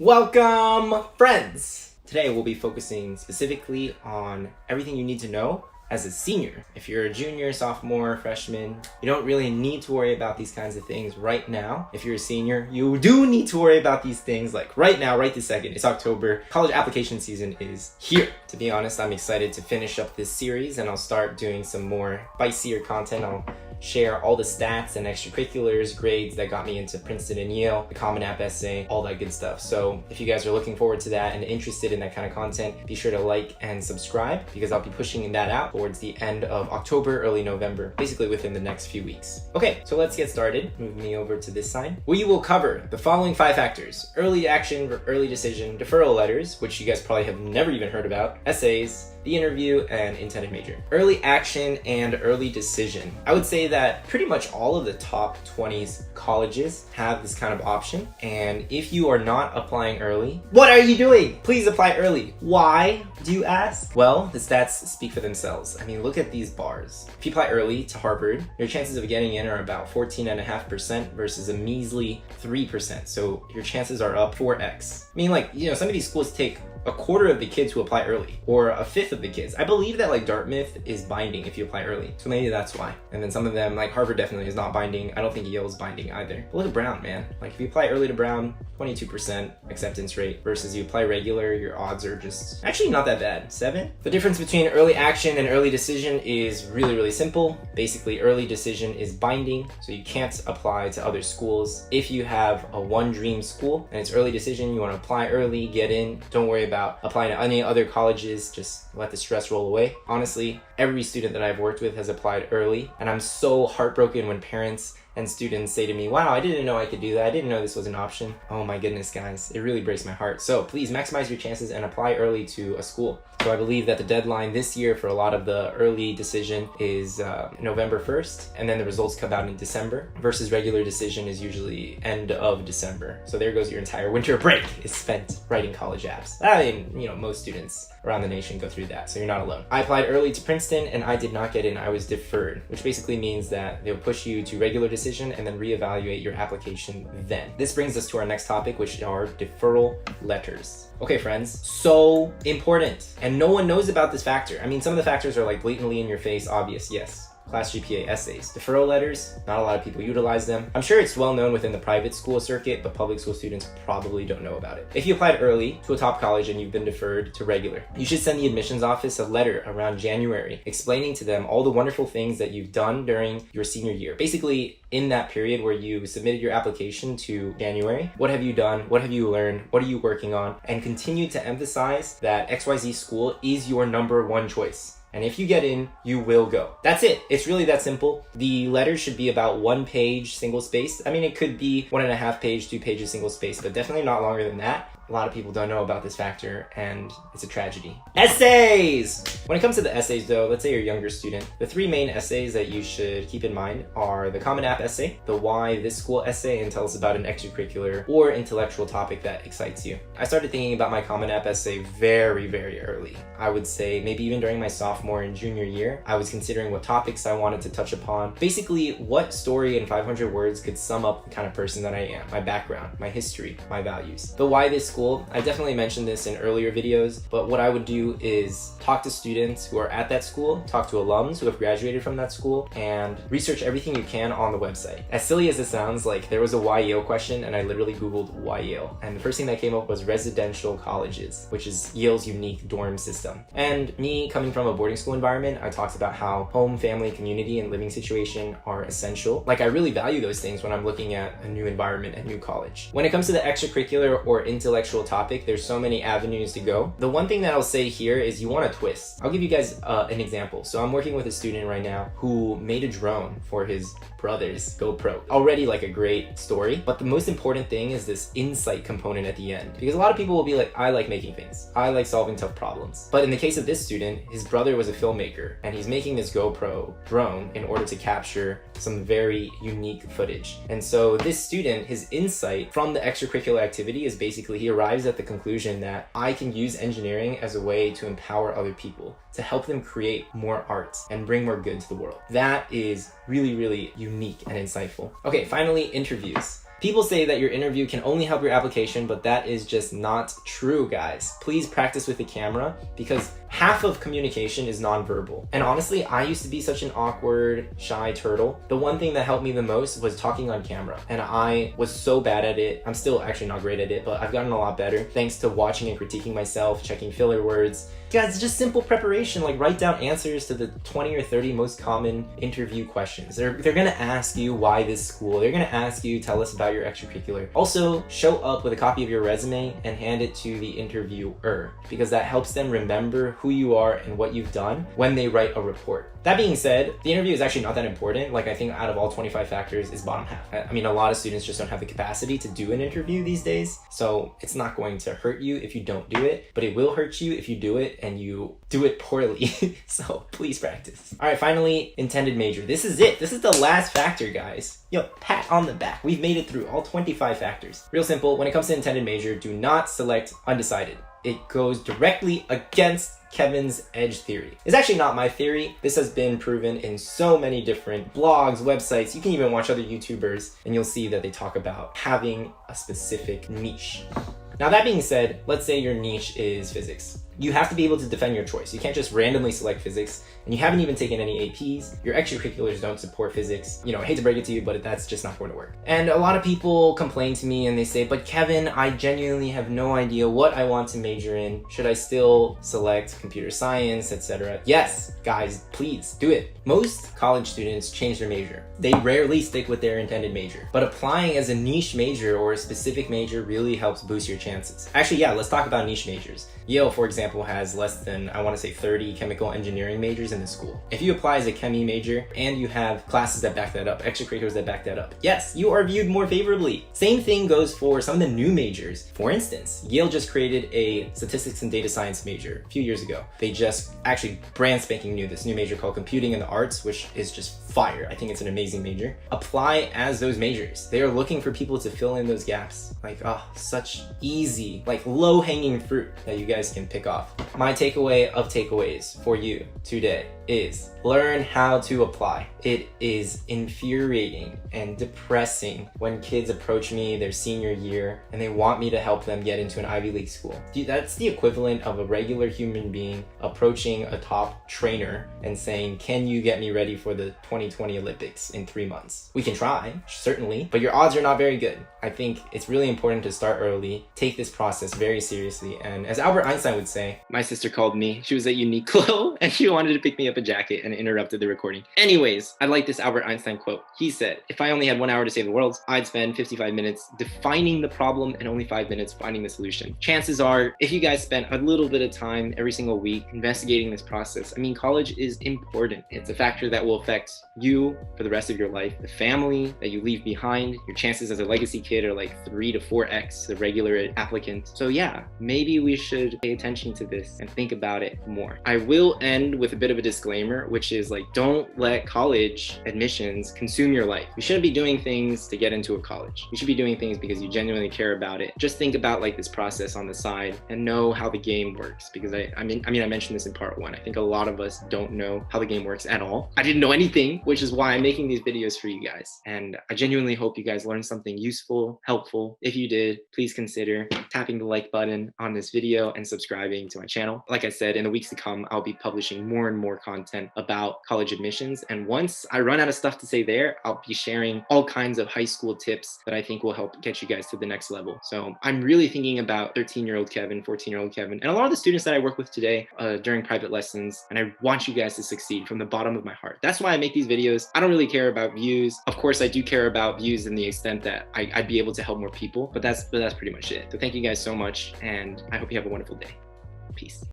Welcome, friends! Today we'll be focusing specifically on everything you need to know as a senior. If you're a junior, sophomore, freshman, you don't really need to worry about these kinds of things right now. If you're a senior, you do need to worry about these things like right now, right this second. It's October. College application season is here. To be honest, I'm excited to finish up this series and I'll start doing some more spicier content. I'll share all the stats and extracurriculars, grades that got me into Princeton and Yale, the Common App essay, all that good stuff. So if you guys are looking forward to that and interested in that kind of content, be sure to like and subscribe because I'll be pushing that out towards the end of October, early November, basically within the next few weeks. Okay, so let's get started. Move me over to this side. We will cover the following 5 factors: early action, early decision, deferral letters, which you guys probably have never even heard about, essays, the interview, and intended major. Early action and early decision. I would say that pretty much all of the top 20s colleges have this kind of option. And if you are not applying early, what are you doing? Please apply early. Why, do you ask? Well, the stats speak for themselves. I mean, look at these bars. If you apply early to Harvard, your chances of getting in are about 14.5% versus a measly 3%. So your chances are up 4x. I mean, some of these schools take a quarter of the kids who apply early, or a fifth of the kids. I believe that Dartmouth is binding if you apply early, so maybe that's why. And then some of them, like Harvard definitely is not binding. I don't think Yale is binding either. But look at Brown, man. Like if you apply early to Brown, 22% acceptance rate, versus you apply regular, your odds are just actually not that bad, 7. The difference between early action and early decision is really, really simple. Basically, early decision is binding, so you can't apply to other schools. If you have a one dream school and it's early decision, you want to apply early, get in, don't worry about applying to any other colleges, just let the stress roll away. Honestly, every student that I've worked with has applied early, and I'm so heartbroken when parents and students say to me, wow, I didn't know I could do that. I didn't know this was an option. Oh my goodness, guys, it really breaks my heart. So please maximize your chances and apply early to a school. So I believe that the deadline this year for a lot of the early decision is November 1st, and then the results come out in December, versus regular decision is usually end of December. So there goes your entire winter break is spent writing college apps. I mean, most students around the nation go through that, so you're not alone. I applied early to Princeton and I did not get in. I was deferred, which basically means that they'll push you to regular decision and then reevaluate your application then. This brings us to our next topic, which are deferral letters. Okay, friends, so important. And no one knows about this factor. I mean, some of the factors are blatantly in your face, obvious, yes. Class GPA, essays. Deferral letters, not a lot of people utilize them. I'm sure it's well known within the private school circuit, but public school students probably don't know about it. If you applied early to a top college and you've been deferred to regular, you should send the admissions office a letter around January explaining to them all the wonderful things that you've done during your senior year. Basically, in that period where you submitted your application to January, what have you done? What have you learned? What are you working on? And continue to emphasize that XYZ school is your number one choice. And if you get in, you will go. That's it. It's really that simple. The letter should be about 1 page, single spaced. I mean, it could be 1.5 page, 2 pages, single spaced, but definitely not longer than that. A lot of people don't know about this factor, and it's a tragedy. Essays! When it comes to the essays though, let's say you're a younger student, the 3 main essays that you should keep in mind are the Common App essay, the why this school essay, and tell us about an extracurricular or intellectual topic that excites you. I started thinking about my Common App essay very, very early. I would say maybe even during my sophomore and junior year, I was considering what topics I wanted to touch upon. Basically, what story in 500 words could sum up the kind of person that I am, my background, my history, my values. The why this school, I definitely mentioned this in earlier videos, but what I would do is talk to students who are at that school, talk to alums who have graduated from that school, and research everything you can on the website. As silly as it sounds, there was a why Yale question, and I literally Googled why Yale, and the first thing that came up was residential colleges, which is Yale's unique dorm system. And me coming from a boarding school environment, I talked about how home, family, community, and living situation are essential. I really value those things when I'm looking at a new environment, a new college. When it comes to the extracurricular or intellectual topic, there's so many avenues to go. The one thing that I'll say here is you want a twist. I'll give you guys an example. So I'm working with a student right now who made a drone for his brother's GoPro. Already a great story, but the most important thing is this insight component at the end. Because a lot of people will be like, I like making things. I like solving tough problems. But in the case of this student, his brother was a filmmaker and he's making this GoPro drone in order to capture some very unique footage. And so this student, his insight from the extracurricular activity is basically he arrives at the conclusion that I can use engineering as a way to empower other people, to help them create more art and bring more good to the world. That is really, really unique and insightful. Okay, finally, interviews. People say that your interview can only help your application, but that is just not true, guys. Please practice with the camera because half of communication is nonverbal. And honestly, I used to be such an awkward, shy turtle. The one thing that helped me the most was talking on camera. And I was so bad at it. I'm still actually not great at it, but I've gotten a lot better thanks to watching and critiquing myself, checking filler words. Guys, it's just simple preparation. Like, write down answers to the 20 or 30 most common interview questions. They're gonna ask you why this school. They're gonna ask you, tell us about your extracurricular. Also, show up with a copy of your resume and hand it to the interviewer because that helps them remember who you are and what you've done when they write a report. That being said, the interview is actually not that important. Like, I think out of all 25 factors is bottom half. I mean, a lot of students just don't have the capacity to do an interview these days. So it's not going to hurt you if you don't do it, but it will hurt you if you do it and you do it poorly. So please practice. All right, finally, intended major. This is it. This is the last factor, guys. Yo, pat on the back. We've made it through all 25 factors. Real simple, when it comes to intended major, do not select undecided. It goes directly against Kevin's edge theory. It's actually not my theory. This has been proven in so many different blogs, websites. You can even watch other YouTubers and you'll see that they talk about having a specific niche. Now, that being said, let's say your niche is physics. You have to be able to defend your choice. You can't just randomly select physics, and you haven't even taken any APs. Your extracurriculars don't support physics. You know, I hate to break it to you, but that's just not going to work. And a lot of people complain to me and they say, but Kevin, I genuinely have no idea what I want to major in. Should I still select computer science, etc.? Yes, guys, please do it. Most college students change their major. They rarely stick with their intended major, but applying as a niche major or a specific major really helps boost your chances. Actually, yeah, let's talk about niche majors. Yale, for example, has less than, I want to say, 30 chemical engineering majors in the school. If you apply as a chemie major and you have classes that back that up, extracurriculars that back that up, yes, you are viewed more favorably. Same thing goes for some of the new majors. For instance, Yale just created a statistics and data science major a few years ago. They just actually brand spanking new, this new major called computing and the arts, which is just fire. I think it's an amazing major. Apply as those majors. They are looking for people to fill in those gaps. Like, oh, such easy, like low-hanging fruit that you guys can pick off. My takeaway of takeaways for you today is learn how to apply. It is infuriating and depressing when kids approach me their senior year and they want me to help them get into an Ivy League school. Dude, that's the equivalent of a regular human being approaching a top trainer and saying, can you get me ready for the 2020 Olympics in 3 months? We can try, certainly, but your odds are not very good. I think it's really important to start early, take this process very seriously, and as Albert Einstein would say, my sister called me, she was at Uniqlo, and she wanted to pick me up a jacket and interrupted the recording. Anyways, I like this Albert Einstein quote. He said, if I only had 1 hour to save the world, I'd spend 55 minutes defining the problem and only 5 minutes finding the solution. Chances are, if you guys spent a little bit of time every single week investigating this process, I mean, college is important. It's a factor that will affect you for the rest of your life, the family that you leave behind. Your chances as a legacy kid are like 3 to 4x the regular applicant. So yeah, maybe we should pay attention to this and think about it more. I will end with a bit of a disclaimer, which is like, don't let college admissions consume your life. You shouldn't be doing things to get into a college. You should be doing things because you genuinely care about it. Just think about like this process on the side and know how the game works, because I mentioned this in part 1. I think a lot of us don't know how the game works at all. I didn't know anything, which is why I'm making these videos for you guys. And I genuinely hope you guys learned something useful, helpful. If you did, please consider tapping the like button on this video and subscribing to my channel. Like I said, in the weeks to come, I'll be publishing more and more content about college admissions. And once I run out of stuff to say there, I'll be sharing all kinds of high school tips that I think will help get you guys to the next level. So I'm really thinking about 13-year-old Kevin, 14-year-old Kevin, and a lot of the students that I work with today during private lessons. And I want you guys to succeed from the bottom of my heart. That's why I make these videos. I don't really care about views. Of course, I do care about views in the extent that I'd be able to help more people, but that's pretty much it. So thank you guys so much, and I hope you have a wonderful day. Peace.